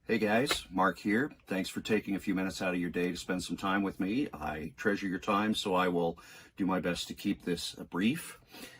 Hey guys, Mark here. Thanks for taking a few minutes out of your day to spend some time with me. I treasure your time, so I will do my best to keep this brief.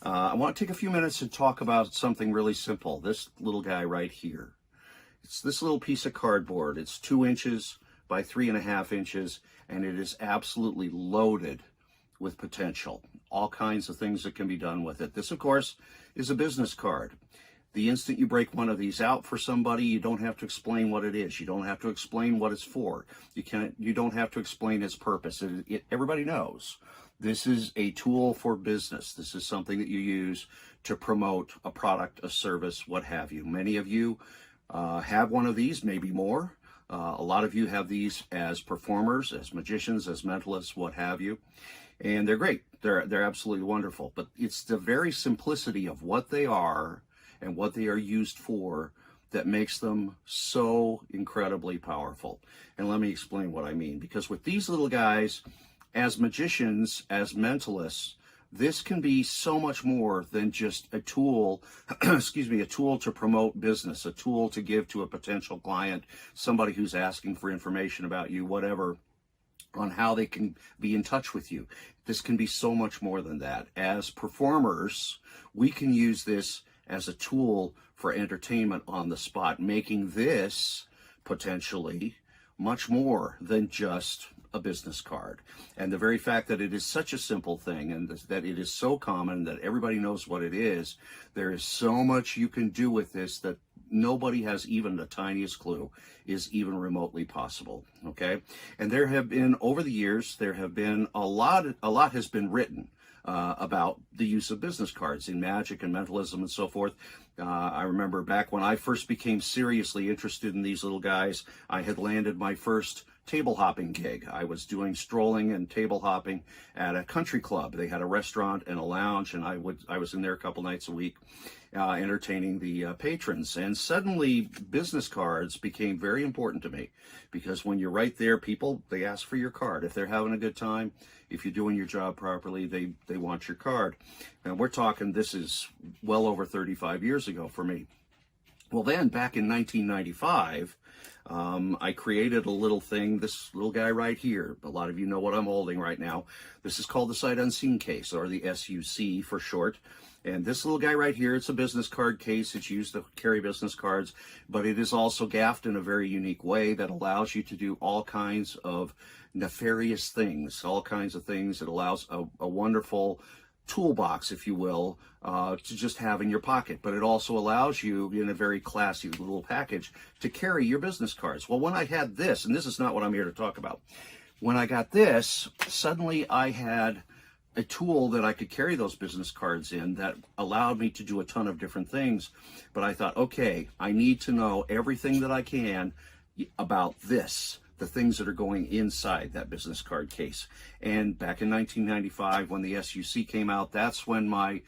I want to take a few minutes to talk about something really simple. This little guy right here. It's this little piece of cardboard. It's 2 inches by 3.5 inches, and it is absolutely loaded with potential. All kinds of things that can be done with it. This, of course, is a business card. The instant you break one of these out for somebody, you don't have to explain what it is. You don't have to explain what it's for. You don't have to explain its purpose. Everybody knows. This is a tool for business. This is something that you use to promote a product, a service, what have you. Many of you have one of these, maybe more. A lot of you have these as performers, as magicians, as mentalists, what have you. And they're great. They're absolutely wonderful. But it's the very simplicity of what they are and what they are used for that makes them so incredibly powerful. And let me explain what I mean. Because with these little guys, as magicians, as mentalists, this can be so much more than just a tool, a tool to promote business, a tool to give to a potential client, somebody who's asking for information about you, whatever, on how they can be in touch with you. This can be so much more than that. As performers, we can use this as a tool for entertainment on the spot, making this potentially much more than just a business card. And the very fact that it is such a simple thing and that it is so common that everybody knows what it is, there is so much you can do with this that nobody has even the tiniest clue is even remotely possible. Okay. And there have been, over the years, there have been a lot has been written about the use of business cards in magic and mentalism and so forth. I remember back when I first became seriously interested in these little guys, I had landed my first table hopping gig. I was doing strolling and table hopping at a country club. They had a restaurant and a lounge, and I was in there a couple nights a week entertaining the patrons. And suddenly business cards became very important to me, because when you're right there, people, they ask for your card. If they're having a good time, if you're doing your job properly, they want your card. And we're talking, this is well over 35 years ago for me. Well, then back in 1995, I created a little thing, this little guy right here. A lot of you know what I'm holding right now. This is called the Sight Unseen case, or the SUC for short. And this little guy right here, it's a business card case. It's used to carry business cards, but it is also gaffed in a very unique way that allows you to do all kinds of nefarious things, all kinds of things. It allows a wonderful toolbox, if you will, to just have in your pocket. But it also allows you, in a very classy little package, to carry your business cards. Well, when I had this, and this is not what I'm here to talk about, when I got this, suddenly I had a tool that I could carry those business cards in that allowed me to do a ton of different things. But I thought, okay, I need to know everything that I can about this, the things that are going inside that business card case. And back in 1995, when the SUC came out, that's when my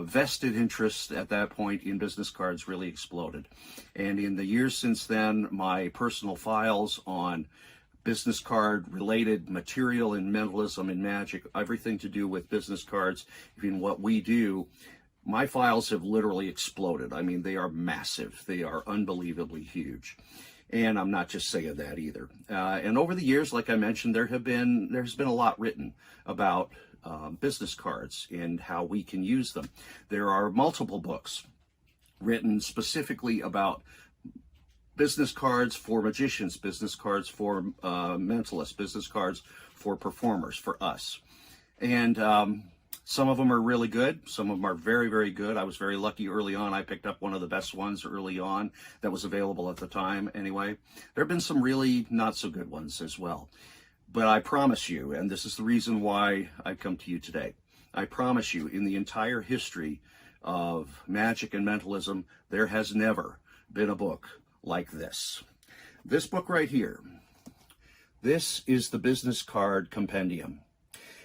vested interest at that point in business cards really exploded. And in the years since then, my personal files on business card related material in mentalism and magic, everything to do with business cards, in what we do, my files have literally exploded. I mean, they are massive. They are unbelievably huge. And I'm not just saying that either. And over the years, like I mentioned, there's been a lot written about business cards and how we can use them. There are multiple books written specifically about business cards for magicians, business cards for mentalists, business cards for performers, for us. And some of them are really good. Some of them are very, very good. I was very lucky early on. I picked up one of the best ones early on that was available at the time anyway. There have been some really not so good ones as well. But I promise you, and this is the reason why I've come to you today, I promise you, in the entire history of magic and mentalism, there has never been a book like this. This book right here, this is the Business Card Compendium.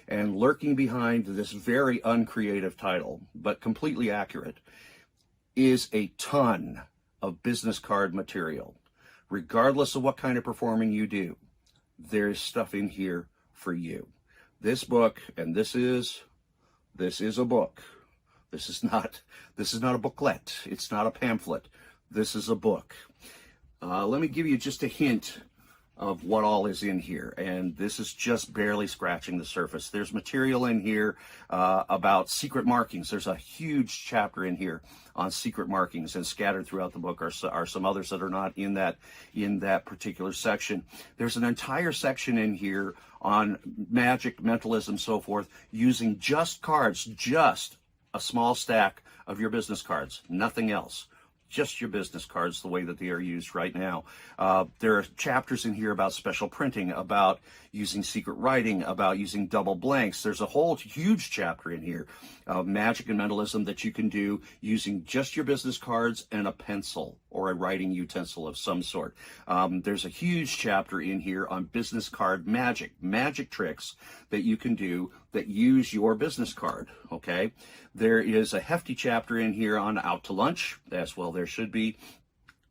And lurking behind this very uncreative title, but completely accurate, is a ton of business card material. Regardless of what kind of performing you do, there's stuff in here for you. This book, and this is a book. This is not a booklet. It's not a pamphlet. This is a book. Let me give you just a hint of what all is in here, and this is just barely scratching the surface. There's material in here about secret markings. There's a huge chapter in here on secret markings, and scattered throughout the book are some others that are not in that particular section. There's an entire section in here on magic, mentalism, so forth, using just cards, just a small stack of your business cards, nothing else. Just your business cards, the way that they are used right now. There are chapters in here about special printing, about using secret writing, about using double blanks. There's a whole huge chapter in here of magic and mentalism that you can do using just your business cards and a pencil or a writing utensil of some sort. There's a huge chapter in here on business card magic tricks that you can do that use your business card, okay? There is a hefty chapter in here on out to lunch, as well there should be.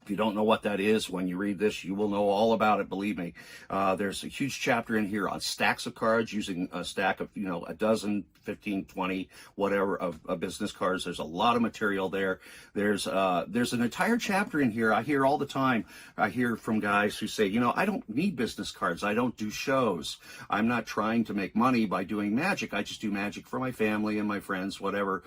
If you don't know what that is, when you read this, you will know all about it, believe me. There's a huge chapter in here on stacks of cards, using a stack of, a dozen, 15, 20, whatever, of business cards. There's a lot of material there. There's an entire chapter in here. I hear all the time, I hear from guys who say, I don't need business cards. I don't do shows. I'm not trying to make money by doing magic. I just do magic for my family and my friends, whatever.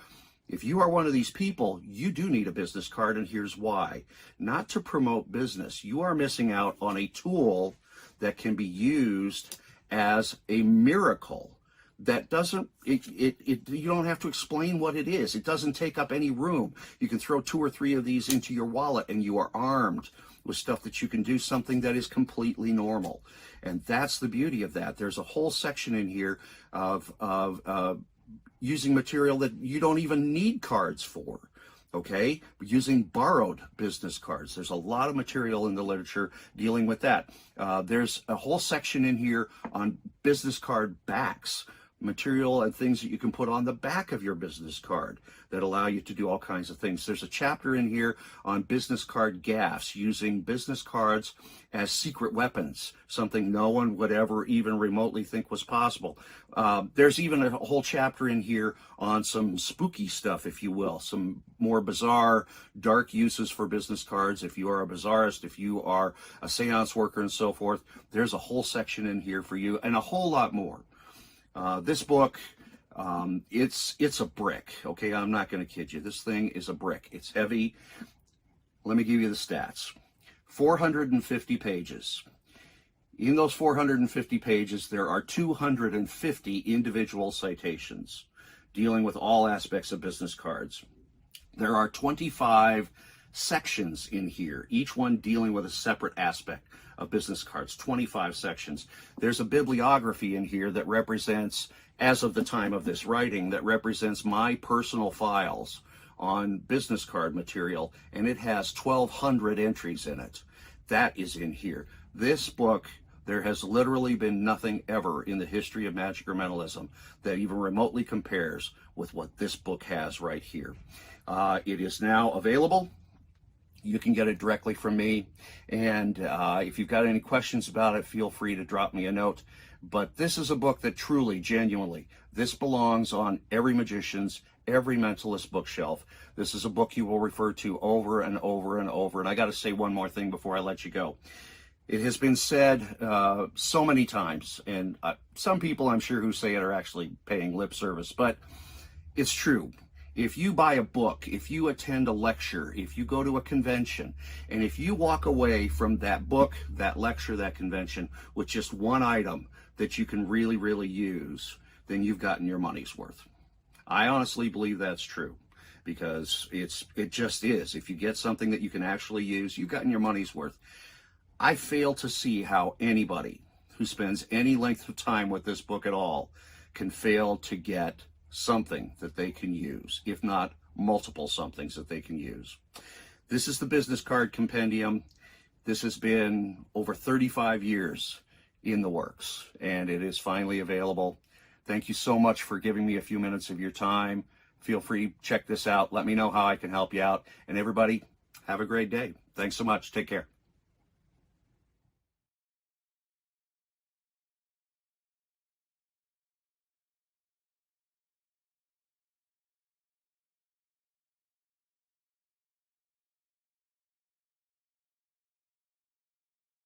If you are one of these people, you do need a business card, and here's why. Not to promote business. You are missing out on a tool that can be used as a miracle. That doesn't, you don't have to explain what it is. It doesn't take up any room. You can throw 2 or 3 of these into your wallet, and you are armed with stuff that you can do something that is completely normal. And that's the beauty of that. There's a whole section in here of using material that you don't even need cards for, okay? Using borrowed business cards. There's a lot of material in the literature dealing with that. There's a whole section in here on business card backs, material and things that you can put on the back of your business card that allow you to do all kinds of things. There's a chapter in here on business card gaffes, using business cards as secret weapons, something no one would ever even remotely think was possible. There's even a whole chapter in here on some spooky stuff, if you will, some more bizarre, dark uses for business cards. If you are a bazaarist, if you are a seance worker and so forth, there's a whole section in here for you, and a whole lot more. This book, it's a brick, okay? I'm not going to kid you. This thing is a brick. It's heavy. Let me give you the stats. 450 pages. In those 450 pages, there are 250 individual citations dealing with all aspects of business cards. There are 25 sections in here, each one dealing with a separate aspect of business cards, 25 sections. There's a bibliography in here that represents, as of the time of this writing, that represents my personal files on business card material, and it has 1,200 entries in it. That is in here. This book, there has literally been nothing ever in the history of magic or mentalism that even remotely compares with what this book has right here. It is now available. You can get it directly from me, and if you've got any questions about it, feel free to drop me a note. But this is a book that truly, genuinely, this belongs on every magician's, every mentalist bookshelf. This is a book you will refer to over and over and over. And I got to say one more thing before I let you go. It has been said so many times, and some people I'm sure who say it are actually paying lip service, but it's true. If you buy a book, if you attend a lecture, if you go to a convention, and if you walk away from that book, that lecture, that convention, with just one item that you can really, really use, then you've gotten your money's worth. I honestly believe that's true, because it just is. If you get something that you can actually use, you've gotten your money's worth. I fail to see how anybody who spends any length of time with this book at all can fail to get something that they can use, if not multiple somethings that they can use. This is the Business Card Compendium. This has been over 35 years in the works, and it is finally available. Thank you so much for giving me a few minutes of your time. Feel free to check this out. Let me know how I can help you out. And everybody, have a great day. Thanks so much. Take care.